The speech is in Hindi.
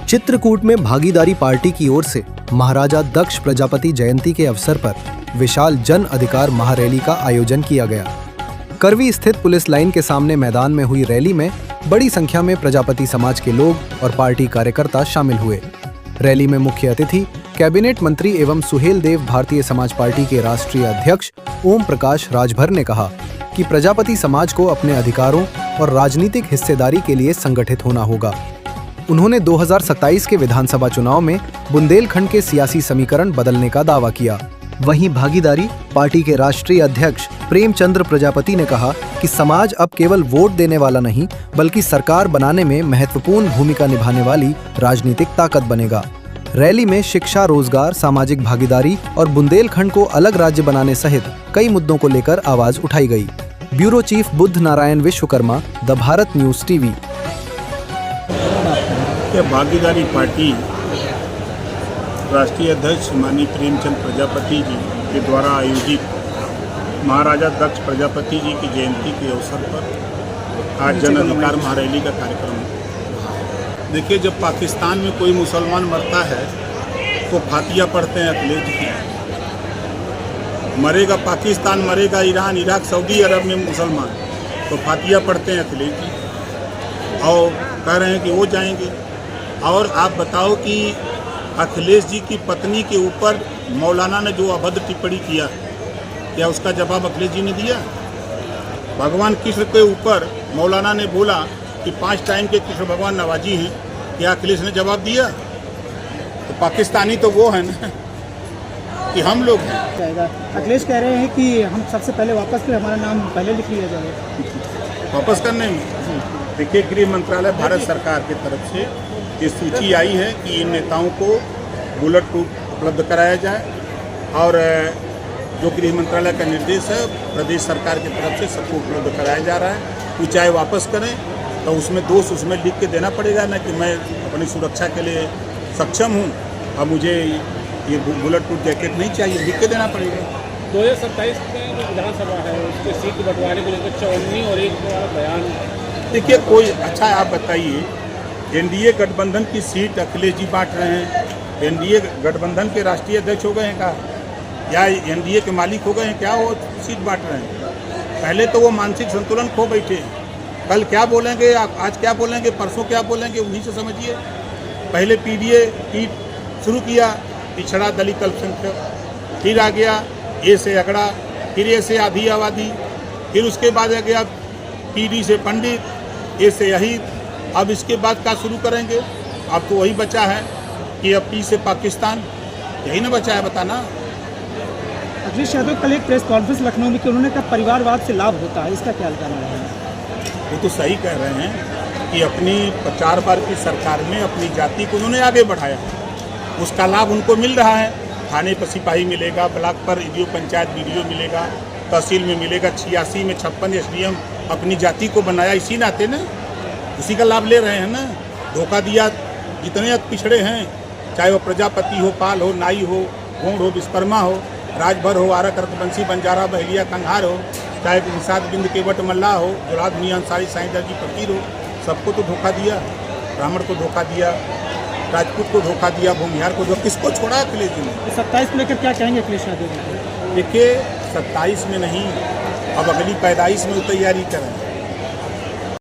चित्रकूट में भागीदारी पार्टी की ओर से महाराजा दक्ष प्रजापति जयंती के अवसर पर विशाल जन अधिकार महारैली का आयोजन किया गया। करवी स्थित पुलिस लाइन के सामने मैदान में हुई रैली में बड़ी संख्या में प्रजापति समाज के लोग और पार्टी कार्यकर्ता शामिल हुए। रैली में मुख्य अतिथि कैबिनेट मंत्री एवं सुहेलदेव भारतीय समाज पार्टी के राष्ट्रीय अध्यक्ष ओम प्रकाश राजभर ने कहा कि प्रजापति समाज को अपने अधिकारों और राजनीतिक हिस्सेदारी के लिए संगठित होना होगा। उन्होंने 2027 के विधानसभा चुनाव में बुंदेलखंड के सियासी समीकरण बदलने का दावा किया। वहीं भागीदारी पार्टी के राष्ट्रीय अध्यक्ष प्रेमचंद्र प्रजापति ने कहा कि समाज अब केवल वोट देने वाला नहीं बल्कि सरकार बनाने में महत्वपूर्ण भूमिका निभाने वाली राजनीतिक ताकत बनेगा। रैली में शिक्षा, रोजगार, सामाजिक भागीदारी और बुंदेलखंड को अलग राज्य बनाने सहित कई मुद्दों को लेकर आवाज उठाई गई। Bureau chief Buddha Narayan Vishwakarma, the Bharat news TV. भागीदारी पार्टी राष्ट्रीय अध्यक्ष माननीय प्रेमचंद प्रजापति जी के द्वारा आयोजित महाराजा दक्ष प्रजापति जी की जयंती के अवसर पर आज जन अधिकार महारैली का कार्यक्रम। देखिए, जब पाकिस्तान में कोई मुसलमान मरता है तो फातिया पढ़ते हैं अखिलेश जी। मरेगा पाकिस्तान, मरेगा ईरान, इराक, सऊदी अरब में मुसलमान तो फातिया पढ़ते हैं अखिलेश जी और कह रहे हैं कि वो जाएंगे। और आप बताओ कि अखिलेश जी की पत्नी के ऊपर मौलाना ने जो अभद्र टिप्पणी किया, क्या उसका जवाब अखिलेश जी ने दिया? भगवान कृष्ण के ऊपर मौलाना ने बोला कि 5 टाइम के कृष्ण भगवान नवाजी हैं, क्या अखिलेश ने जवाब दिया? तो पाकिस्तानी तो वो है ना कि हम लोग हैं। अखिलेश कह रहे हैं कि हम सबसे पहले वापस फिर हमारा नाम पहले लिख लिया जाए वापस करने में। देखिए, गृह मंत्रालय भारत सरकार की तरफ से ये सूची आई है कि इन नेताओं को बुलेट प्रूफ उपलब्ध कराया जाए और जो गृह मंत्रालय का निर्देश है प्रदेश सरकार की तरफ से सबको उपलब्ध कराया जा रहा है। वो चाहे वापस करें तो उसमें दोष उसमें लिख के देना पड़ेगा ना कि मैं अपनी सुरक्षा के लिए सक्षम हूँ और मुझे ये बुलेट प्रूफ जैकेट नहीं चाहिए, लिख के देना पड़ेगा। 2027 में जो विधानसभा है उसके सीट बंटवारे को लेकर 54 और एक बयान। देखिए, कोई अच्छा आप बताइए, एनडीए गठबंधन की सीट अखिलेश जी बांट रहे हैं। एनडीए गठबंधन के राष्ट्रीय अध्यक्ष हो गए हैं क्या? या एनडीए के मालिक हो गए हैं क्या? वो सीट बांट रहे हैं। पहले तो वो मानसिक संतुलन खो बैठे। कल क्या बोलेंगे, आज क्या बोलेंगे, परसों क्या बोलेंगे, उन्हीं से समझिए। पहले पीडीए की शुरू किया, पिछड़ा दलित अल्पसंख्यक, फिर आ गया ए से अगड़ा, फिर ए से आधी आबादी, फिर उसके बाद आ गया पीडी से पंडित, ए से यही। अब इसके बाद क्या शुरू करेंगे? अब तो वही बचा है कि अब पी से पाकिस्तान, यही ना बचा है, बताना। अखिलेश यादव कल एक प्रेस कॉन्फ्रेंस लखनऊ में कि उन्होंने कहा परिवारवाद से लाभ होता है, इसका क्या कहना है? वो तो सही कह रहे हैं कि अपनी 4 बार की सरकार में अपनी जाति को उन्होंने आगे बढ़ाया, उसका लाभ उनको मिल रहा है। थाने पर सिपाही मिलेगा, ब्लॉक पर वीडियो पंचायत वीडियो मिलेगा, तहसील में मिलेगा। 86 में 56 एसडीएम अपनी जाति को बनाया, इसी नाते ना, उसी का लाभ ले रहे हैं ना। धोखा दिया जितने पिछड़े हैं, चाहे वो प्रजापति हो, पाल हो, नाई हो, गोंड हो, विश्वकर्मा हो, राजभर हो, आरा, कर्कवंशी, बंजारा, बहेलिया, कंघार हो, चाहे निषाद बिंद केवट मल्ला हो, जुलाद मियां अंसारी, साईं दर्जी फकीर हो, सबको तो धोखा दिया। ब्राह्मण को धोखा दिया, राजपूत को धोखा दिया, भूमिहार को धोखा, किसको छोड़ा अखिलेश जी ने? 27 को लेकर क्या कहेंगे अखिलेश यादव? देखिए, 27 में नहीं, अब अगली पैदाइश में तैयारी करें।